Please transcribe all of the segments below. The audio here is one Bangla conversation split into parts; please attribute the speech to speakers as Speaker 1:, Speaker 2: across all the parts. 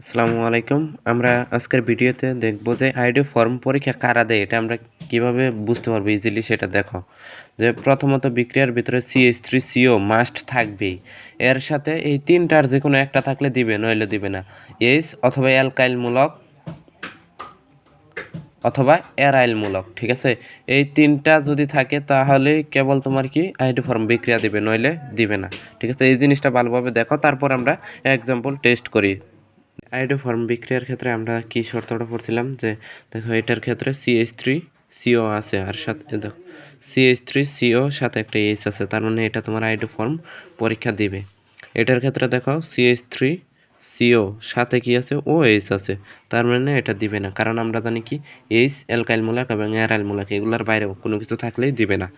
Speaker 1: আসসালামু আলাইকুম। আমরা আজকের ভিডিওতে দেখব যে আইডিও ফর্ম পরীক্ষা কারা দেয় এটা আমরা কিভাবে বুঝতে পারবো ইজিলি সেটা দেখো। যে প্রথমত বিক্রিয়ার ভিতরে CH3CO মাস্ট থাকবেই। এর সাথে এই তিনটার যে কোনো একটা থাকলে দিবে, নইলে দিবে না। এইচ অথবা অ্যালকাইলমূলক অথবা অ্যারাইলমূলক, ঠিক আছে। এই তিনটা যদি থাকে তাহলে কেবল তোমার কি আইডিও ফর্ম বিক্রিয়া দিবে, নইলে দিবে না, ঠিক আছে। এই জিনিসটা ভালোভাবে দেখো, তারপর আমরা এক্সাম্পল টেস্ট করি। আইডিও ফর্ম বিক্রিয়ার ক্ষেত্রে আমরা কি শর্তটা পড়ছিলাম যে দেখো এটার ক্ষেত্রে CH3CO আছে, আর সাথে দেখো CH3CO সাথে একটা এইচ আছে, তার মানে এটা তোমার আইডিও ফর্ম পরীক্ষা দিবে। এটার ক্ষেত্রে দেখো CH3CO সাথে কি আছে, OH আছে, তার মানে এটা দিবে না, কারণ আমরা জানি কি এইচ অ্যালকাইলমূলক এবং অ্যারাইলমূলক এগুলোর বাইরে কোনো কিছু থাকলেই দিবে না।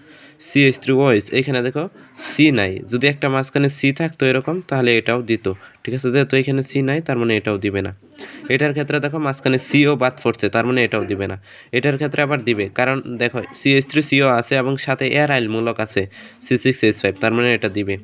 Speaker 1: CH3OH এখানে দেখো সি নাই, যদি একটা মাঝখানে সি থাকতো এরকম তাহলে এটাও দিত, ঠিক আছে। যেহেতু এখানে সি নাই তার মানে এটাও দিবে না। এটার ক্ষেত্রে দেখো মাঝখানে সিও বাদ পড়ছে, তার মানে এটাও দিবে না। এটার ক্ষেত্রে আবার দিবে, কারণ দেখো CH3CO আছে এবং সাথে অ্যারাইলমূলক আছে C6H5, তার মানে এটা দিবে।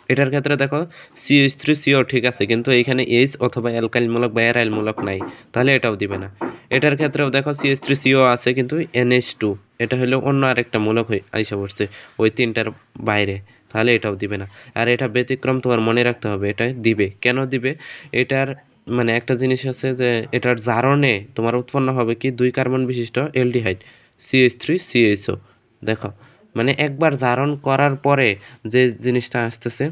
Speaker 1: এটার ক্ষেত্রে দেখো CH3CO ঠিক আছে, কিন্তু এইখানে এইচ অথবা অ্যালকাইলমূলক বা অ্যারাইলমূলক নাই, তাহলে এটাও দিবে না। এটার ক্ষেত্রেও দেখো CH3CO আছে কিন্তু NH2, এটা হলো অন্য আরেকটা মূলক হয়ে আইসা পড়ছে ওই তিনটার বাইরে, তাহলে এটাও দিবে না। আর এটা ব্যতিক্রম, তোমার মনে রাখতে হবে এটা দিবে। কেন দিবে? এটার মানে একটা জিনিস আছে যে এটার জারণে তোমার উৎপন্ন হবে কি 2 কার্বন বিশিষ্ট অ্যালডিহাইড CH3CHO। দেখো মানে একবার জারণ করার পরে যে জিনিসটা আসতেছে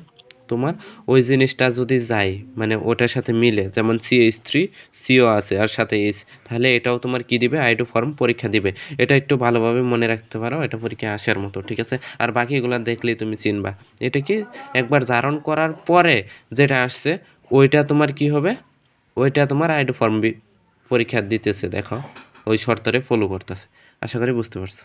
Speaker 1: তোমার, ওই জিনিসটা যদি যায় মানে ওটার সাথে মিলে, যেমন CH3CO আছে আর সাথে এইচ, তাহলে এটাও তোমার কি দিবে, আইডিও ফর্ম পরীক্ষা দিবে। এটা একটু ভালোভাবে মনে রাখতে পারো, এটা পরীক্ষা আসার মতো, ঠিক আছে। আর বাকিগুলো দেখলেই তুমি চিনবা। এটা কি একবার জারণ করার পরে যেটা আসছে ওইটা তোমার কি হবে, ওইটা তোমার আইডিও ফর্ম পরীক্ষা দিতেছে, দেখো ওই শর্তরে ফলো করতেছে। আশা করি বুঝতে পারছো।